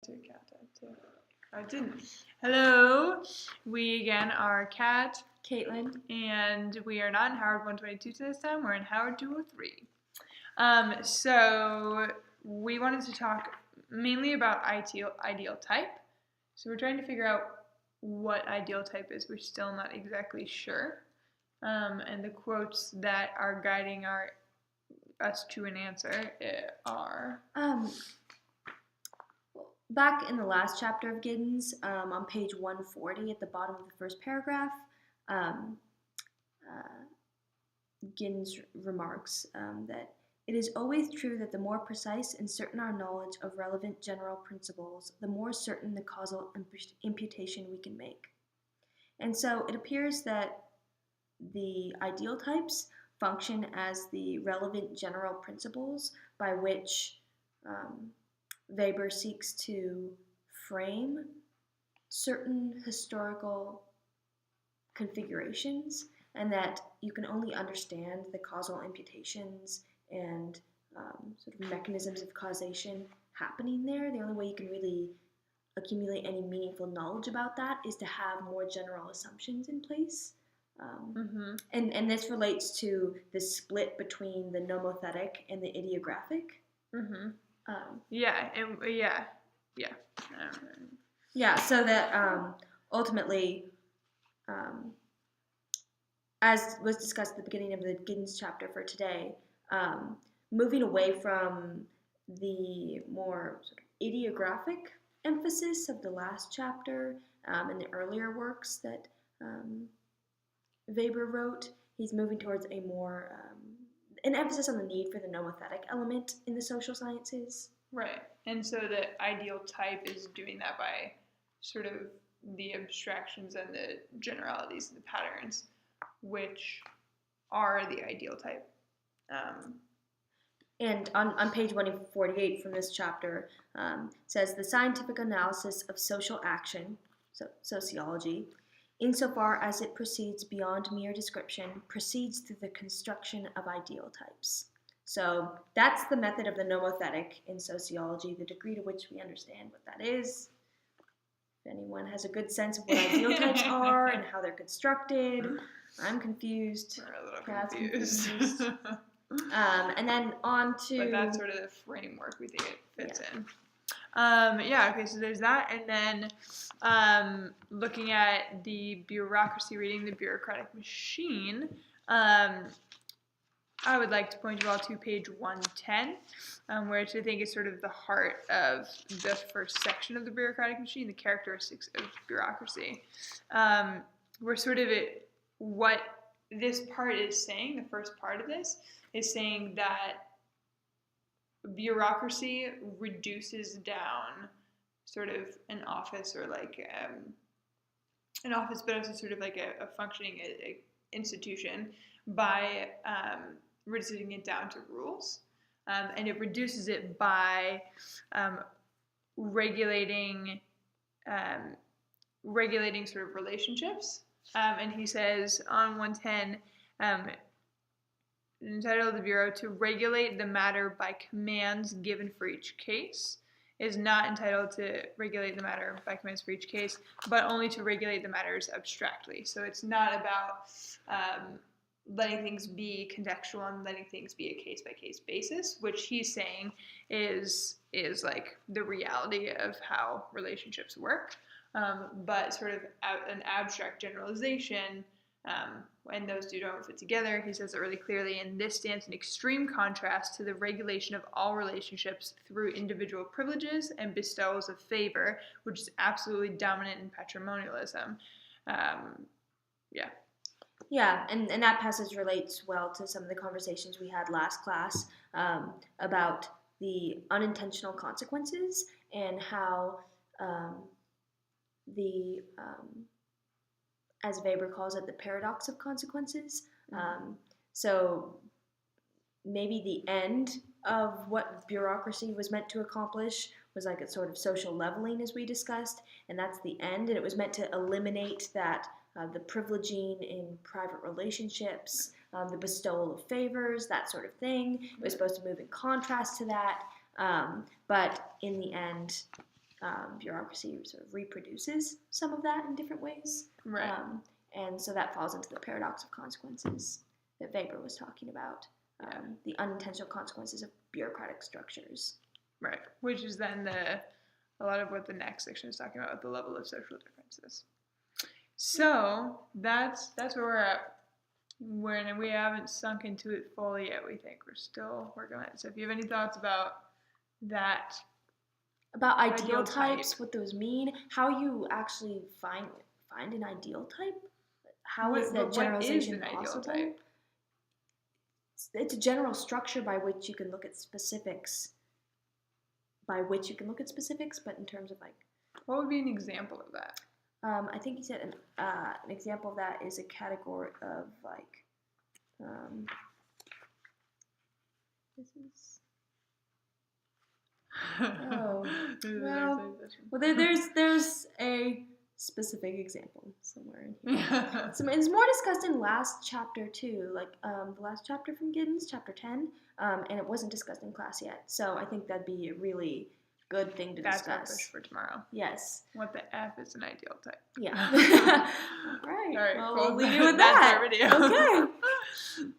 Cat too. I didn't. Hello, we again are Kat, Caitlin, and we are not in Howard 122 this time. We're in Howard 203. So we wanted to talk mainly about ideal type. So we're trying to figure out what ideal type is. We're still not exactly sure. And the quotes that are guiding us to an answer are. Back in the last chapter of Giddens, on page 140 at the bottom of the first paragraph, Giddens remarks that it is always true that the more precise and certain our knowledge of relevant general principles, the more certain the causal imputation we can make. And so it appears that the ideal types function as the relevant general principles by which Weber seeks to frame certain historical configurations, and that you can only understand the causal imputations and sort of mechanisms of causation happening there. The only way you can really accumulate any meaningful knowledge about that is to have more general assumptions in place. And this relates to the split between the nomothetic and the ideographic. So that ultimately, as was discussed at the beginning of the Giddens chapter for today, moving away from the more sort of ideographic emphasis of the last chapter and the earlier works that Weber wrote, he's moving towards a more an emphasis on the need for the nomothetic element in the social sciences. Right. And so the ideal type is doing that by sort of the abstractions and the generalities and the patterns, which are the ideal type. And on page 148 from this chapter, says the scientific analysis of social action, so sociology, insofar as it proceeds beyond mere description, proceeds through the construction of ideal types. So that's the method of the nomothetic in sociology, the degree to which we understand what that is. If anyone has a good sense of what ideal types are and how they're constructed, I'm confused. We're a little confused. And then on to... But that's sort of the framework we think it fits in. Okay, so there's that. And then looking at the bureaucracy, reading the bureaucratic machine, I would like to point you all to page 110, which I think is sort of the heart of the first section of the bureaucratic machine, the characteristics of bureaucracy. Where sort of what this part is saying, the first part of this, is saying that bureaucracy reduces down sort of an office or like an office, but also sort of like a functioning institution by reducing it down to rules. And it reduces it by regulating sort of relationships. And he says on 110, entitled the Bureau to regulate the matter by commands given for each case, is not entitled to regulate the matter by commands for each case, but only to regulate the matters abstractly. So it's not about letting things be contextual and letting things be a case-by-case basis, which he's saying is like the reality of how relationships work, but sort of an abstract generalization. When those two don't fit together, he says it really clearly, and this stands in extreme contrast to the regulation of all relationships through individual privileges and bestowals of favor, which is absolutely dominant in patrimonialism. Yeah, and that passage relates well to some of the conversations we had last class about the unintentional consequences and how as Weber calls it, the paradox of consequences. So maybe the end of what bureaucracy was meant to accomplish was like a sort of social leveling, as we discussed, and that's the end, and it was meant to eliminate that the privileging in private relationships, the bestowal of favors, that sort of thing. It was supposed to move in contrast to that, but in the end, bureaucracy sort of reproduces some of that in different ways. Right. And so that falls into the paradox of consequences that Weber was talking about, the unintentional consequences of bureaucratic structures. Right, which is then a lot of what the next section is talking about, the level of social differences. So that's where we're at. When we haven't sunk into it fully yet, we think we're still working on it. So if you have any thoughts about that, about ideal types, what those mean, how you actually find an ideal type, how is that generalization possible? Ideal type? It's a general structure by which you can look at specifics. But in terms of like, what would be an example of that? I think he said an example of that is a category of like, this is. Oh, well, there's a specific example somewhere in here. So it's more discussed in last chapter too, like the last chapter from Giddens, chapter 10, and it wasn't discussed in class yet. So I think that'd be a really good thing to discuss. That's our push for tomorrow. Yes. What the F is an ideal type? Yeah. All right. All right. Well, cool. we'll leave you with that. That's our video. Okay.